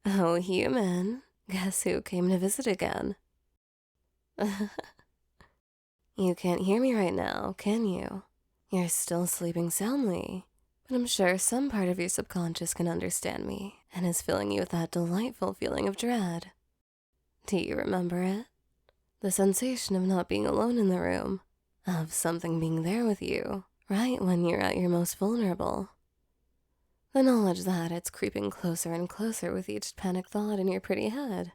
Oh, human. Guess who came to visit again? You can't hear me right now, can you? You're still sleeping soundly, but I'm sure some part of your subconscious can understand me and is filling you with that delightful feeling of dread. Do you remember it? The sensation of not being alone in the room, of something being there with you, right when you're at your most vulnerable. The knowledge that it's creeping closer and closer with each panic thought in your pretty head,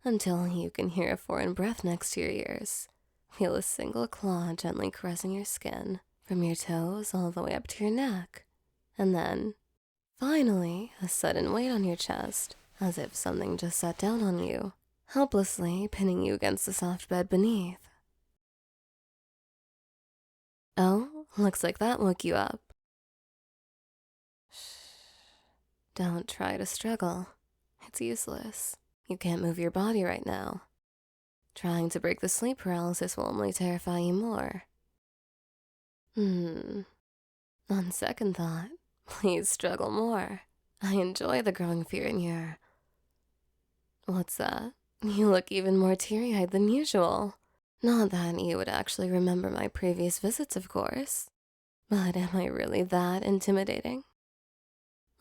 until you can hear a foreign breath next to your ears, feel a single claw gently caressing your skin, from your toes all the way up to your neck, and then, finally, a sudden weight on your chest, as if something just sat down on you, helplessly pinning you against the soft bed beneath. Oh, looks like that woke you up. Shh. Don't try to struggle. It's useless. You can't move your body right now. Trying to break the sleep paralysis will only terrify you more. On second thought, please struggle more. I enjoy the growing fear in your... What's that? You look even more teary-eyed than usual. Not that you would actually remember my previous visits, of course. But am I really that intimidating?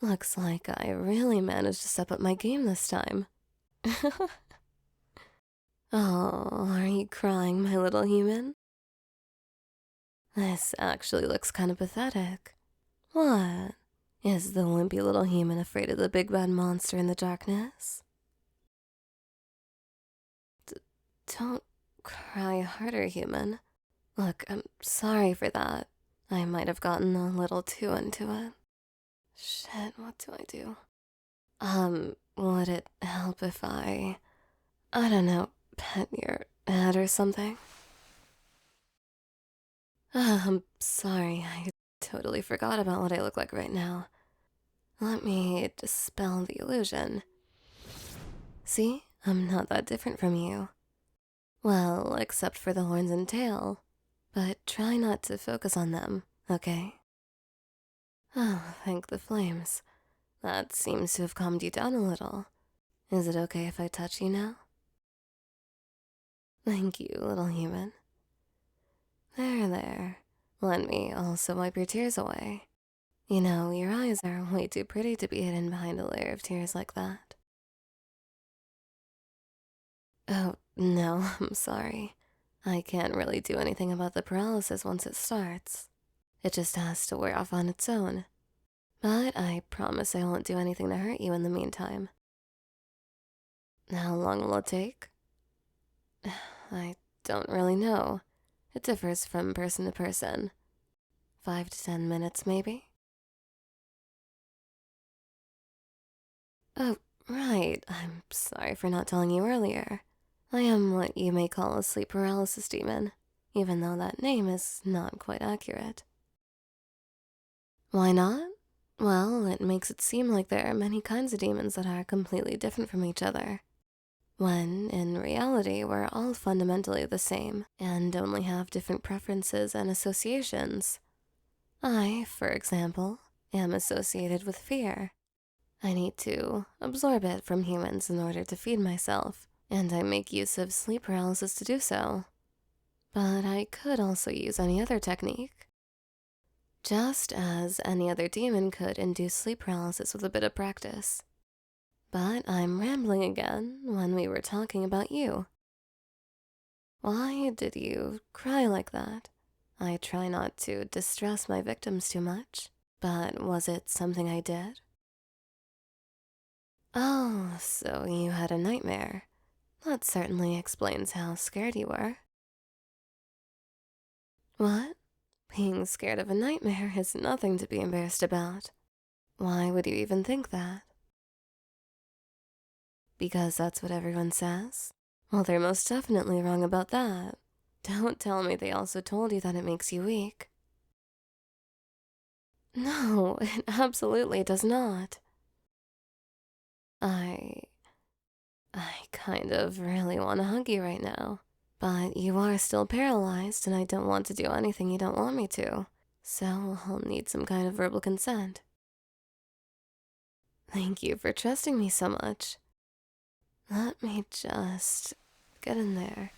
Looks like I really managed to step up my game this time. Oh, are you crying, my little human? This actually looks kind of pathetic. What? Is the wimpy little human afraid of the big bad monster in the darkness? Don't cry harder, human. Look, I'm sorry for that. I might have gotten a little too into it. Shit, what do I do? Would it help if I don't know, pet your head or something? I'm sorry, I totally forgot about what I look like right now. Let me dispel the illusion. See, I'm not that different from you. Well, except for the horns and tail. But try not to focus on them, okay? Oh, thank the flames. That seems to have calmed you down a little. Is it okay if I touch you now? Thank you, little human. There. Let me also wipe your tears away. You know, your eyes are way too pretty to be hidden behind a layer of tears like that. Oh, no, I'm sorry. I can't really do anything about the paralysis once it starts. It just has to wear off on its own. But I promise I won't do anything to hurt you in the meantime. How long will it take? I don't really know. It differs from person to person. 5 to 10 minutes, maybe? Oh, right. I'm sorry for not telling you earlier. I am what you may call a sleep paralysis demon, even though that name is not quite accurate. Why not? Well, it makes it seem like there are many kinds of demons that are completely different from each other, when in reality we're all fundamentally the same and only have different preferences and associations. I, for example, am associated with fear. I need to absorb it from humans in order to feed myself, and I make use of sleep paralysis to do so. But I could also use any other technique. Just as any other demon could induce sleep paralysis with a bit of practice. But I'm rambling again when we were talking about you. Why did you cry like that? I try not to distress my victims too much, but was it something I did? Oh, so you had a nightmare. That certainly explains how scared you were. What? Being scared of a nightmare is nothing to be embarrassed about. Why would you even think that? Because that's what everyone says? Well, they're most definitely wrong about that. Don't tell me they also told you that it makes you weak. No, it absolutely does not. I... I kind of really want to hug you right now. But you are still paralyzed, and I don't want to do anything you don't want me to. So I'll need some kind of verbal consent. Thank you for trusting me so much. Let me just get in there.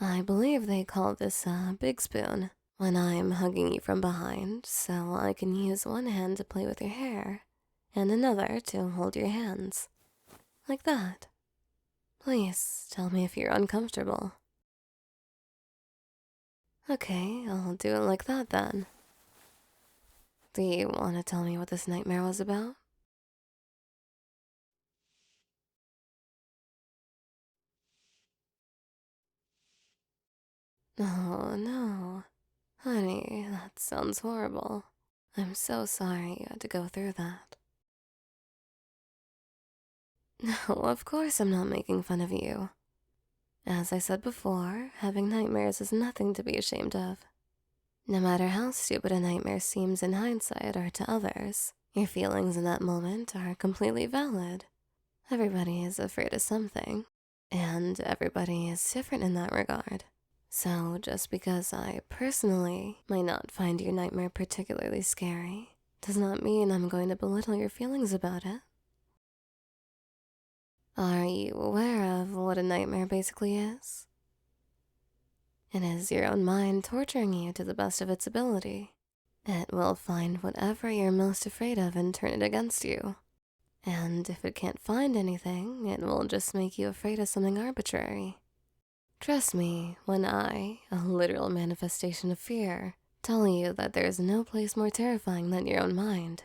I believe they call this a big spoon when I'm hugging you from behind, so I can use one hand to play with your hair and another to hold your hands. Like that. Please tell me if you're uncomfortable. Okay, I'll do it like that then. Do you want to tell me what this nightmare was about? Oh no. Honey, that sounds horrible. I'm so sorry you had to go through that. No, of course I'm not making fun of you. As I said before, having nightmares is nothing to be ashamed of. No matter how stupid a nightmare seems in hindsight or to others, your feelings in that moment are completely valid. Everybody is afraid of something, and everybody is different in that regard. So just because I personally might not find your nightmare particularly scary, does not mean I'm going to belittle your feelings about it. Are you aware of what a nightmare basically is? It is your own mind torturing you to the best of its ability. It will find whatever you're most afraid of and turn it against you. And if it can't find anything, it will just make you afraid of something arbitrary. Trust me when I, a literal manifestation of fear, tell you that there's no place more terrifying than your own mind.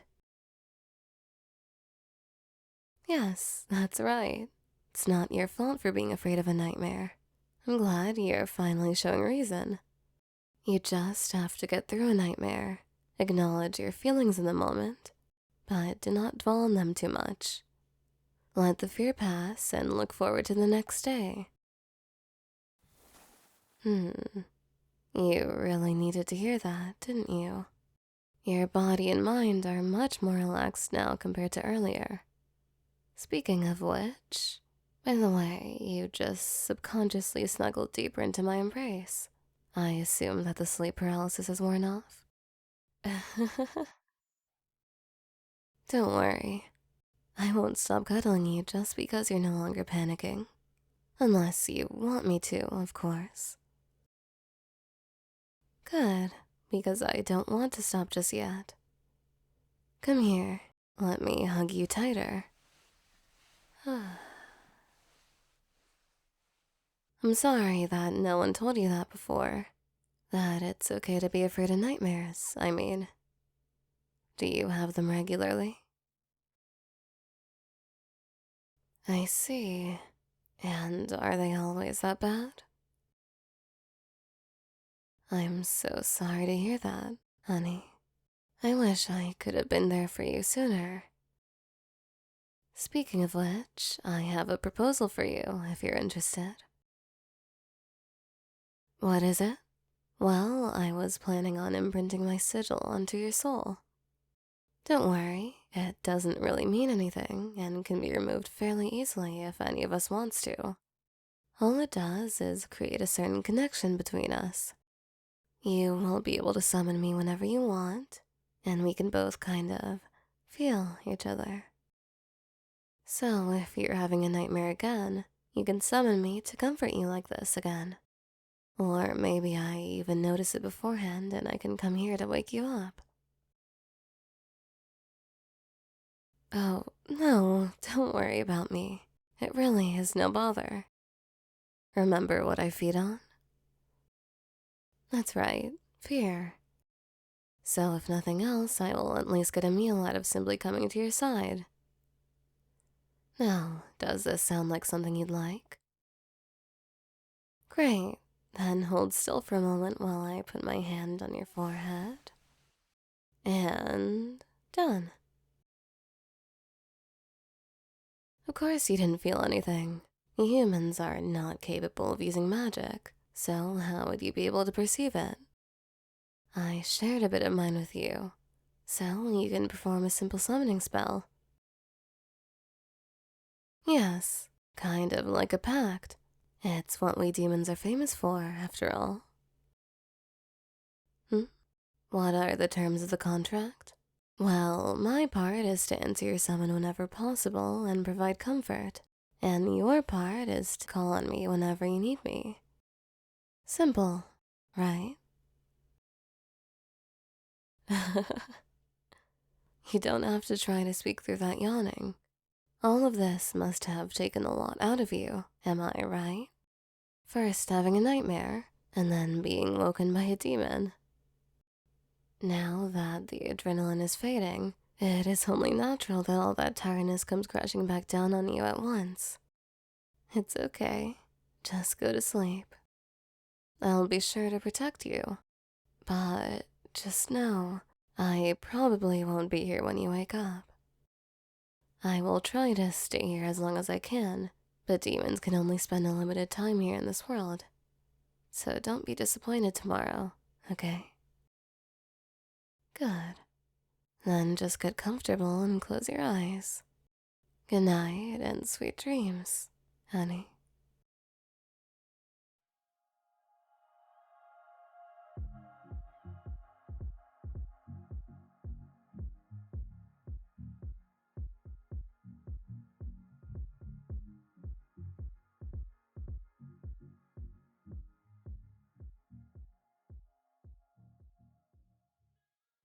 Yes, that's right. It's not your fault for being afraid of a nightmare. I'm glad you're finally showing reason. You just have to get through a nightmare, acknowledge your feelings in the moment, but do not dwell on them too much. Let the fear pass and look forward to the next day. You really needed to hear that, didn't you? Your body and mind are much more relaxed now compared to earlier. Speaking of which, by the way, you just subconsciously snuggled deeper into my embrace. I assume that the sleep paralysis has worn off. Don't worry. I won't stop cuddling you just because you're no longer panicking. Unless you want me to, of course. Good, because I don't want to stop just yet. Come here, let me hug you tighter. I'm sorry that no one told you that before. That it's okay to be afraid of nightmares, I mean. Do you have them regularly? I see. And are they always that bad? I'm so sorry to hear that, honey. I wish I could have been there for you sooner. Speaking of which, I have a proposal for you if you're interested. What is it? Well, I was planning on imprinting my sigil onto your soul. Don't worry, it doesn't really mean anything and can be removed fairly easily if any of us wants to. All it does is create a certain connection between us. You will be able to summon me whenever you want, and we can both kind of feel each other. So if you're having a nightmare again, you can summon me to comfort you like this again. Or maybe I even notice it beforehand and I can come here to wake you up. Oh, no, don't worry about me. It really is no bother. Remember what I feed on? That's right, fear. So if nothing else, I will at least get a meal out of simply coming to your side. Now, does this sound like something you'd like? Great. Then hold still for a moment while I put my hand on your forehead. And done. Of course you didn't feel anything. Humans are not capable of using magic, so how would you be able to perceive it? I shared a bit of mine with you, so you can perform a simple summoning spell. Yes, kind of like a pact. It's what we demons are famous for, after all. What are the terms of the contract? Well, my part is to answer your summon whenever possible and provide comfort. And your part is to call on me whenever you need me. Simple, right? You don't have to try to speak through that yawning. All of this must have taken a lot out of you, am I right? First having a nightmare, and then being woken by a demon. Now that the adrenaline is fading, it is only natural that all that tiredness comes crashing back down on you at once. It's okay. Just go to sleep. I'll be sure to protect you. But just know, I probably won't be here when you wake up. I will try to stay here as long as I can, but demons can only spend a limited time here in this world. So don't be disappointed tomorrow, okay? Good. Then just get comfortable and close your eyes. Good night and sweet dreams, honey.